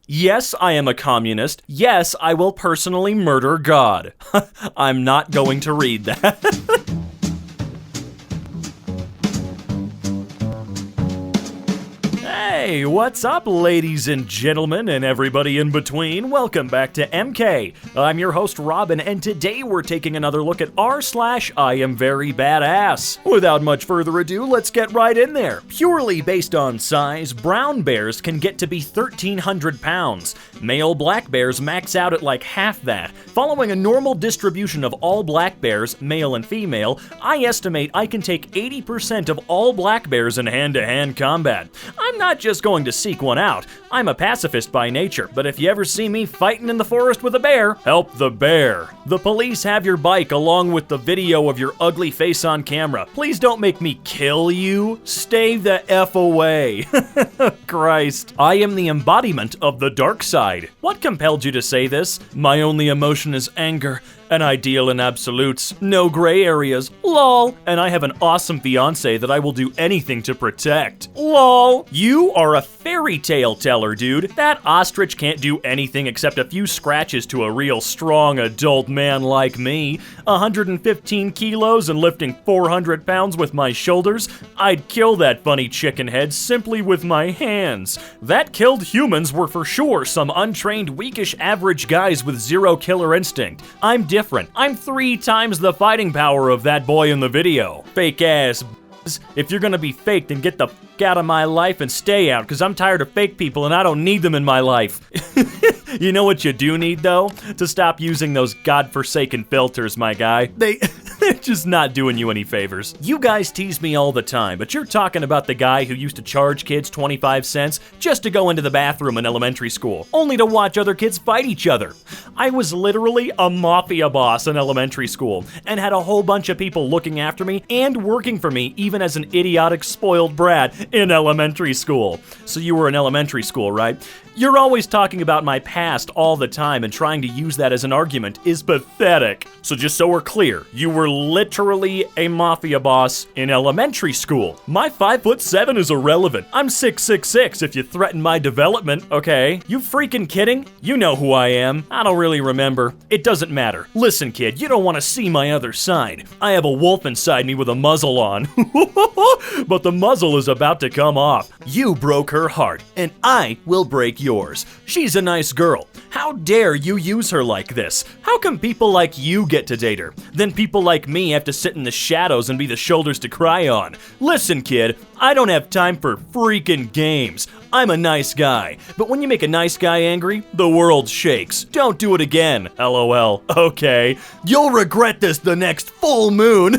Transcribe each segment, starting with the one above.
Yes, I am a communist. Yes, I will personally murder God. I'm not going to read that. Hey, what's up, ladies and gentlemen, and everybody in between? Welcome back to EmKay. I'm your host, Robin, and today we're taking another look at r/Iamverybadass. Without much further ado, let's get right in there. Purely based on size, brown bears can get to be 1,300 pounds. Male black bears max out at like half that. Following a normal distribution of all black bears, male and female, I estimate I can take 80% of all black bears in hand-to-hand combat. I'm not just going to seek one out. I'm a pacifist by nature, but if you ever see me fighting in the forest with a bear, help the bear. The police have your bike along with the video of your ugly face on camera. Please don't make me kill you. Stay the F away. Christ. I am the embodiment of the dark side. What compelled you to say this? My only emotion is anger. An ideal in absolutes, no gray areas, lol, and I have an awesome fiance that I will do anything to protect, lol. You are a fairy tale teller, dude. That ostrich can't do anything except a few scratches to a real strong adult man like me. 115 kilos and lifting 400 pounds with my shoulders, I'd kill that funny chicken head simply with my hands. That killed humans were for sure some untrained, weakish average guys with zero killer instinct. I'm different. I'm 3 times the fighting power of that boy in the video. Fake ass. If you're gonna be fake, then get the f*** out of my life and stay out, because I'm tired of fake people and I don't need them in my life. You know what you do need, though? To stop using those godforsaken filters, my guy. They're just not doing you any favors. You guys tease me all the time, but you're talking about the guy who used to charge kids 25 cents just to go into the bathroom in elementary school, only to watch other kids fight each other. I was literally a mafia boss in elementary school, and had a whole bunch of people looking after me and working for me even as an idiotic, spoiled brat in elementary school. So you were in elementary school, right? You're always talking about my past all the time, and trying to use that as an argument is pathetic. So just so we're clear, you were literally a mafia boss in elementary school. My 5'7" is irrelevant. I'm 6'6" if you threaten my development, okay? You freaking kidding? You know who I am. I don't really remember. It doesn't matter. Listen, kid, you don't want to see my other side. I have a wolf inside me with a muzzle on. But the muzzle is about to come off. You broke her heart, and I will break yours. She's a nice girl. How dare you use her like this? How come people like you get to date her? Then people like me have to sit in the shadows and be the shoulders to cry on. Listen, kid, I don't have time for freaking games. I'm a nice guy. But when you make a nice guy angry, the world shakes. Don't do it again, LOL. Okay. You'll regret this the next full moon.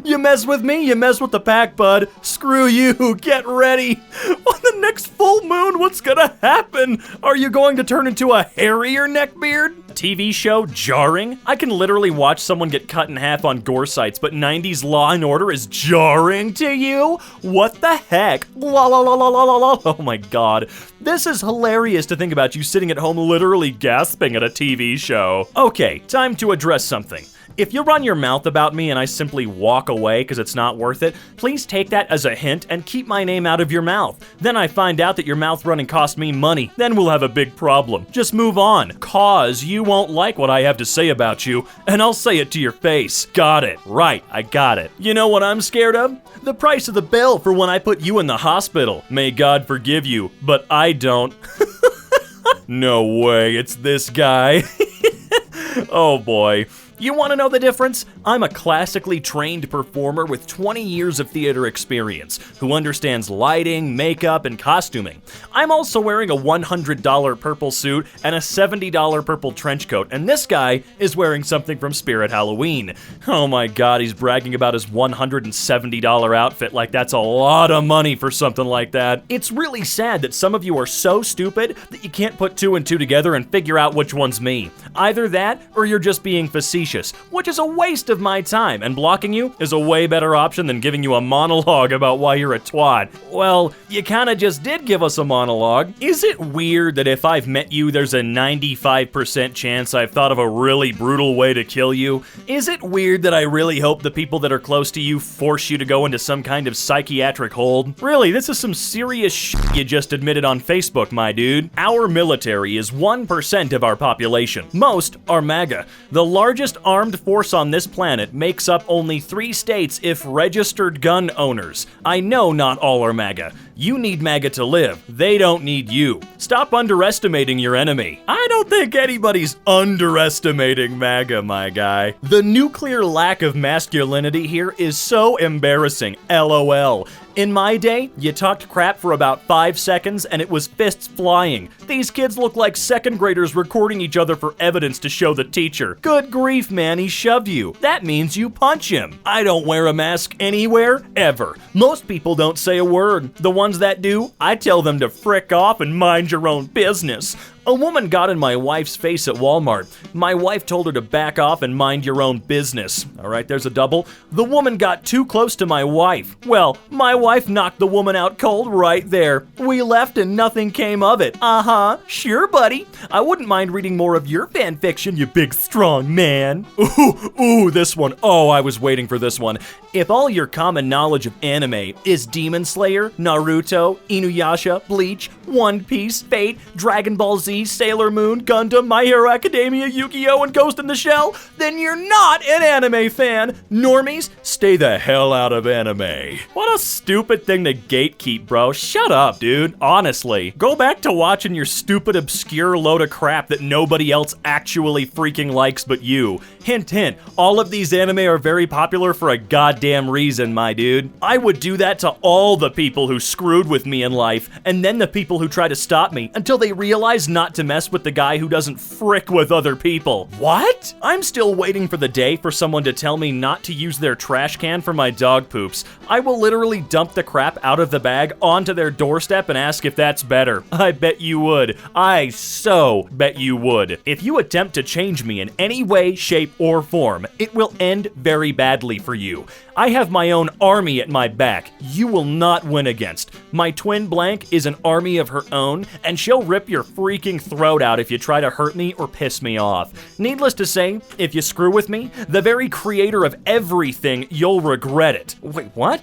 You mess with me, you mess with the pack, bud. Screw you, get ready. On the next full moon, what's gonna happen? Are you going to turn into a hairier neckbeard? TV show jarring? I can literally watch someone get cut in half on gore sites, but 90s Law and Order is jarring to you? What the heck? La la la la la la la. Oh my god. This is hilarious to think about, you sitting at home literally gasping at a TV show. Okay, time to address something. If you run your mouth about me and I simply walk away because it's not worth it, please take that as a hint and keep my name out of your mouth. Then I find out that your mouth running cost me money. Then we'll have a big problem. Just move on. Cause you won't like what I have to say about you, and I'll say it to your face. Got it. Right, I got it. You know what I'm scared of? The price of the bill for when I put you in the hospital. May God forgive you, but I don't. No way, it's this guy. Oh boy. You want to know the difference? I'm a classically trained performer with 20 years of theater experience, who understands lighting, makeup, and costuming. I'm also wearing a $100 purple suit and a $70 purple trench coat, and this guy is wearing something from Spirit Halloween. Oh my god, he's bragging about his $170 outfit like that's a lot of money for something like that. It's really sad that some of you are so stupid that you can't put 2 and 2 together and figure out which one's me. Either that, or you're just being facetious flirtatious, which is a waste of my time, and blocking you is a way better option than giving you a monologue about why you're a twat. Well, you kinda just did give us a monologue. Is it weird that if I've met you, there's a 95% chance I've thought of a really brutal way to kill you? Is it weird that I really hope the people that are close to you force you to go into some kind of psychiatric hold? Really, this is some serious shit you just admitted on Facebook, my dude. Our military is 1% of our population. Most are MAGA. The largest armed force on this planet makes up only 3 states if registered gun owners. I know not all are MAGA. You need MAGA to live. They don't need you. Stop underestimating your enemy. I don't think anybody's underestimating MAGA, my guy. The nuclear lack of masculinity here is so embarrassing. LOL. In my day, you talked crap for about 5 seconds and it was fists flying. These kids look like 2nd graders recording each other for evidence to show the teacher. Good grief, man, he shoved you. That means you punch him. I don't wear a mask anywhere, ever. Most people don't say a word. The ones that do, I tell them to frick off and mind your own business. A woman got in my wife's face at Walmart. My wife told her to back off and mind your own business. All right, there's a double. The woman got too close to my wife. Well, my wife knocked the woman out cold right there. We left and nothing came of it. Uh-huh. Sure, buddy. I wouldn't mind reading more of your fan fiction, you big strong man. Ooh, this one. Oh, I was waiting for this one. If all your common knowledge of anime is Demon Slayer, Naruto, Inuyasha, Bleach, One Piece, Fate, Dragon Ball Z, Sailor Moon, Gundam, My Hero Academia, Yu-Gi-Oh!, and Ghost in the Shell, then you're not an anime fan. Normies, stay the hell out of anime. What a stupid thing to gatekeep, bro. Shut up, dude. Honestly. Go back to watching your stupid, obscure load of crap that nobody else actually freaking likes but you. Hint, hint. All of these anime are very popular for a goddamn reason, my dude. I would do that to all the people who screwed with me in life, and then the people who try to stop me, until they realize not to mess with the guy who doesn't frick with other people. What? I'm still waiting for the day for someone to tell me not to use their trash can for my dog poops. I will literally dump the crap out of the bag onto their doorstep and ask if that's better. I bet you would. I so bet you would. If you attempt to change me in any way, shape, or form, it will end very badly for you. I have my own army at my back you will not win against. My twin blank is an army of her own, and she'll rip your freaking throat out if you try to hurt me or piss me off. Needless to say, if you screw with me, the very creator of everything, you'll regret it. Wait, what?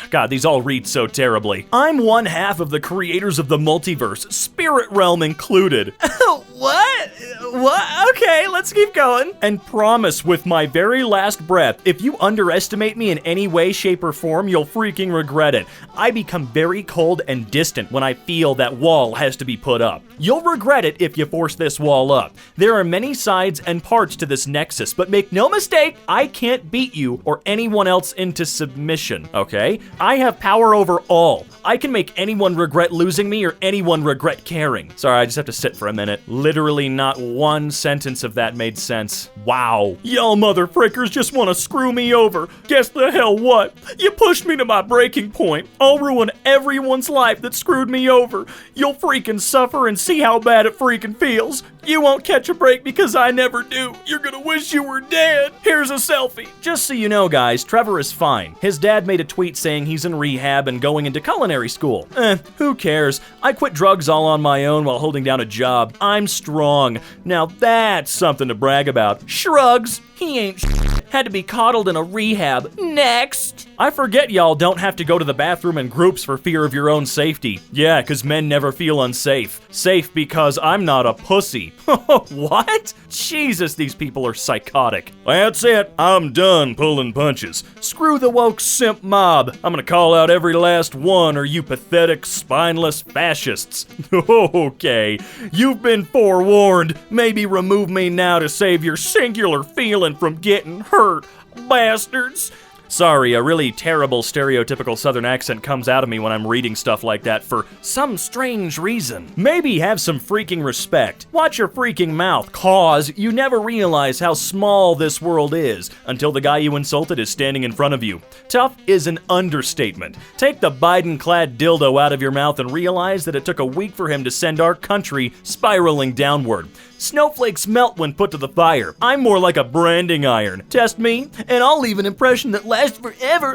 God, these all read so terribly. I'm one half of the creators of the multiverse, Spirit Realm included. What? Okay, let's keep going. And promise with my very last breath, if you underestimate me in any way, shape, or form, you'll freaking regret it. I become very cold and distant when I feel that wall has to be put up. You'll regret it if you force this wall up. There are many sides and parts to this nexus, but make no mistake, I can't beat you or anyone else into submission, okay? I have power over all. I can make anyone regret losing me or anyone regret caring. Sorry, I just have to sit for a minute. Literally not one sentence of that made sense. Wow. Y'all motherfrickers just want to screw me over. Guess the hell what? You pushed me to my breaking point. I'll ruin everyone's life that screwed me over. You'll freaking suffer and see how bad it freaking feels. You won't catch a break because I never do. You're gonna wish you were dead. Here's a selfie. Just so you know, guys, Trevor is fine. His dad made a tweet saying he's in rehab and going into culinary school. Who cares? I quit drugs all on my own while holding down a job. I'm strong. Now that's something to brag about. Shrugs. He ain't had to be coddled in a rehab. Next. I forget y'all don't have to go to the bathroom in groups for fear of your own safety. Yeah, cause men never feel unsafe. Safe because I'm not a pussy. What? Jesus, these people are psychotic. That's it. I'm done pulling punches. Screw the woke simp mob. I'm gonna call out every last one of you pathetic, spineless fascists. Okay, you've been forewarned. Maybe remove me now to save your singular feeling from getting hurt, bastards. Sorry, a really terrible stereotypical southern accent comes out of me when I'm reading stuff like that for some strange reason. Maybe have some freaking respect. Watch your freaking mouth, cause you never realize how small this world is until the guy you insulted is standing in front of you. Tough is an understatement. Take the Biden-clad dildo out of your mouth and realize that it took a week for him to send our country spiraling downward. Snowflakes melt when put to the fire. I'm more like a branding iron. Test me, and I'll leave an impression that lasts forever.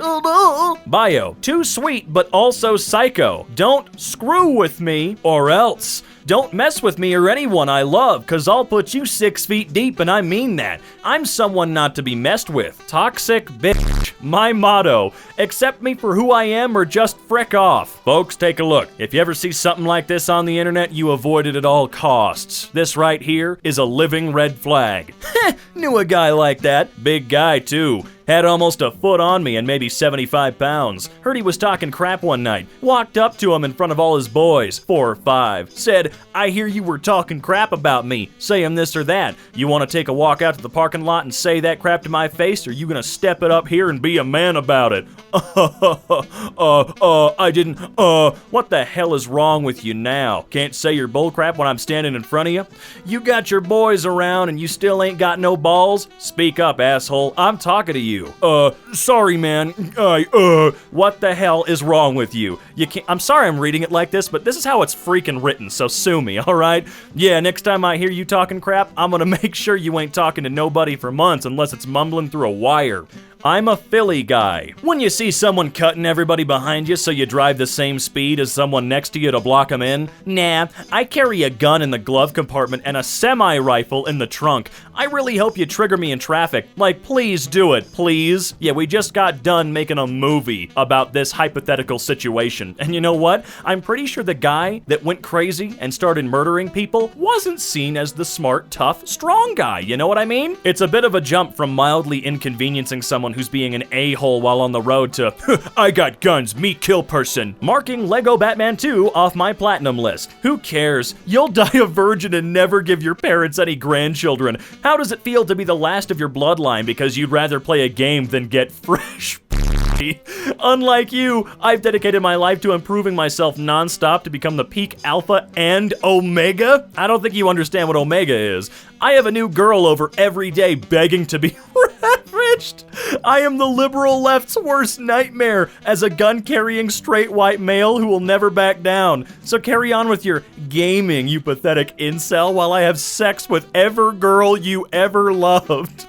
Bio. Too sweet, but also psycho. Don't screw with me, or else. Don't mess with me or anyone I love, cause I'll put you 6 feet deep, and I mean that. I'm someone not to be messed with. Toxic bitch. My motto. Accept me for who I am or just frick off. Folks, take a look. If you ever see something like this on the internet, you avoid it at all costs. This right here is a living red flag. Knew a guy like that. Big guy, too. Had almost a foot on me and maybe 75 pounds. Heard he was talking crap one night. Walked up to him in front of all his boys, 4 or 5. Said, I hear you were talking crap about me, saying this or that. You want to take a walk out to the parking lot and say that crap to my face, or you gonna step it up here and be a man about it? I didn't, what the hell is wrong with you now? Can't say your bullcrap when I'm standing in front of you? You got your boys around and you still ain't got no balls? Speak up, asshole. I'm talking to you. Sorry, man. What the hell is wrong with you? You can't. I'm sorry I'm reading it like this, but this is how it's freaking written, so sue me, alright? Yeah, next time I hear you talking crap, I'm gonna make sure you ain't talking to nobody for months unless it's mumbling through a wire. I'm a Philly guy. When you see someone cutting everybody behind you so you drive the same speed as someone next to you to block them in? Nah, I carry a gun in the glove compartment and a semi-rifle in the trunk. I really hope you trigger me in traffic. Like, please do it, please. Yeah, we just got done making a movie about this hypothetical situation. And you know what? I'm pretty sure the guy that went crazy and started murdering people wasn't seen as the smart, tough, strong guy. You know what I mean? It's a bit of a jump from mildly inconveniencing someone who's being an a-hole while on the road to, I got guns, me kill person. Marking Lego Batman 2 off my platinum list. Who cares? You'll die a virgin and never give your parents any grandchildren. How does it feel to be the last of your bloodline because you'd rather play a game than get fresh? Unlike you, I've dedicated my life to improving myself non-stop to become the peak alpha and omega. I don't think you understand what omega is. I have a new girl over every day begging to be ravaged. I am the liberal left's worst nightmare as a gun-carrying straight white male who will never back down. So carry on with your gaming, you pathetic incel, while I have sex with every girl you ever loved.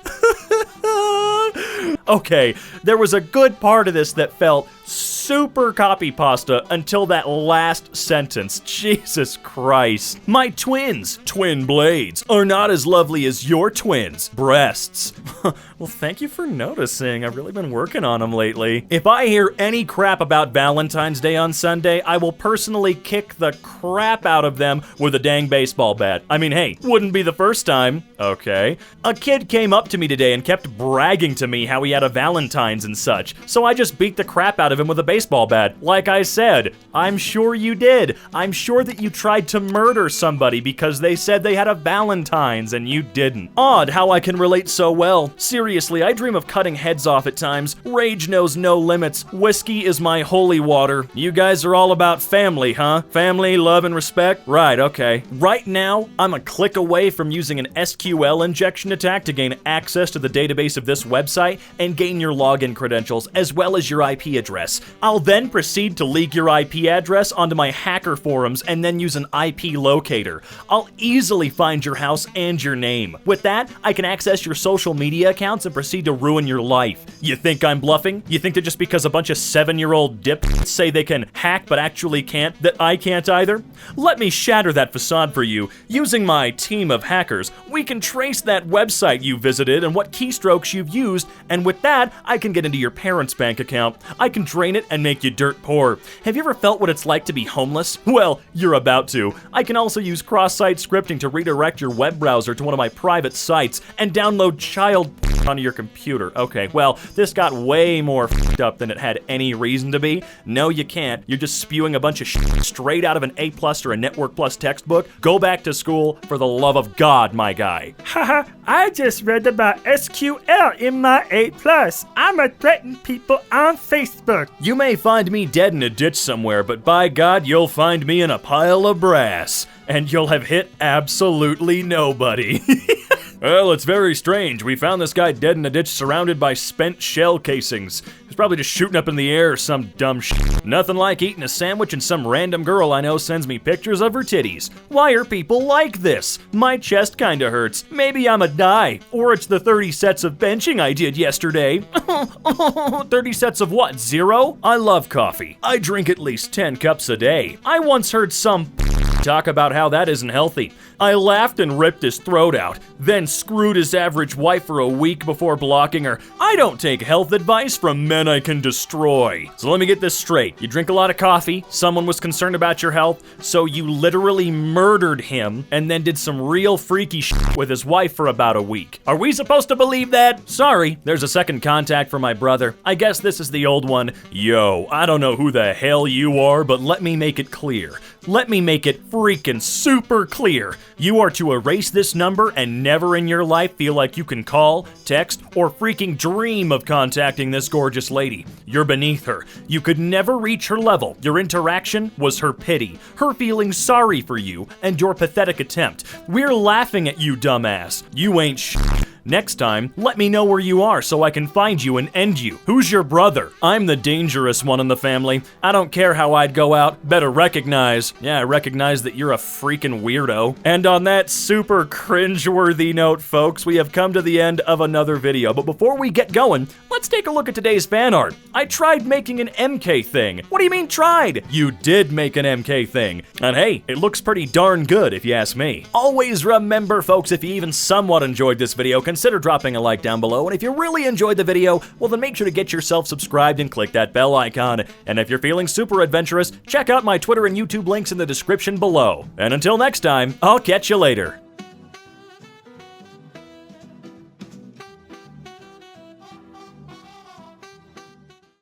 Okay, there was a good part of this that felt super copy pasta until that last sentence. Jesus Christ. My twins, twin blades, are not as lovely as your twins' breasts. Well, thank you for noticing. I've really been working on them lately. If I hear any crap about Valentine's Day on Sunday, I will personally kick the crap out of them with a dang baseball bat. I mean, hey, wouldn't be the first time. Okay. A kid came up to me today and kept bragging to me how he had a Valentine's and such, so I just beat the crap out of him with a baseball bat. Like I said, I'm sure you did. I'm sure that you tried to murder somebody because they said they had a Valentine's and you didn't. Odd how I can relate so well. Seriously, I dream of cutting heads off at times. Rage knows no limits. Whiskey is my holy water. You guys are all about family, huh? Family, love, and respect? Right, okay. Right now, I'm a click away from using an SQL injection attack to gain access to the database of this website and gain your login credentials as well as your IP address. I'll then proceed to leak your IP address onto my hacker forums and then use an IP locator. I'll easily find your house and your name. With that, I can access your social media accounts and proceed to ruin your life. You think I'm bluffing? You think that just because a bunch of 7-year-old dips say they can hack but actually can't, that I can't either? Let me shatter that facade for you. Using my team of hackers, we can trace that website you visited and what keystrokes you've used, and with that, I can get into your parents' bank account. I can drain it and make you dirt poor. Have you ever felt what it's like to be homeless? Well, you're about to. I can also use cross-site scripting to redirect your web browser to one of my private sites and download child onto your computer. Okay, well, this got way more f***ed up than it had any reason to be. No, you can't. You're just spewing a bunch of shit straight out of an A+ or a Network Plus textbook. Go back to school, for the love of God, my guy. Haha, I just read about SQL in my A+. I'ma threaten people on Facebook. You may find me dead in a ditch somewhere, but by God, you'll find me in a pile of brass. And you'll have hit absolutely nobody. Well, it's very strange. We found this guy dead in a ditch surrounded by spent shell casings. He's probably just shooting up in the air or some dumb shit. Nothing like eating a sandwich and some random girl I know sends me pictures of her titties. Why are people like this? My chest kinda hurts. Maybe I'm a die. Or it's the 30 sets of benching I did yesterday. 30 sets of what, 0? I love coffee. I drink at least 10 cups a day. I once heard some talk about how that isn't healthy. I laughed and ripped his throat out, then screwed his average wife for a week before blocking her. I don't take health advice from men I can destroy. So let me get this straight. You drink a lot of coffee, someone was concerned about your health, so you literally murdered him and then did some real freaky shit with his wife for about a week. Are we supposed to believe that? Sorry, there's a second contact for my brother. I guess this is the old one. Yo, I don't know who the hell you are, but let me make it clear. Let me make it freaking super clear. You are to erase this number and never in your life feel like you can call, text, or freaking dream of contacting this gorgeous lady. You're beneath her. You could never reach her level. Your interaction was her pity, her feeling sorry for you, and your pathetic attempt. We're laughing at you, dumbass. You ain't shit. Next time, let me know where you are so I can find you and end you. Who's your brother? I'm the dangerous one in the family. I don't care how I'd go out. Better recognize. Yeah, I recognize that you're a freaking weirdo. And on that super cringeworthy note, folks, we have come to the end of another video. But before we get going, let's take a look at today's fan art. I tried making an EmKay thing. What do you mean tried? You did make an EmKay thing. And hey, it looks pretty darn good if you ask me. Always remember, folks, if you even somewhat enjoyed this video, consider dropping a like down below, and if you really enjoyed the video, well then make sure to get yourself subscribed and click that bell icon. And if you're feeling super adventurous, check out my Twitter and YouTube links in the description below. And until next time, I'll catch you later.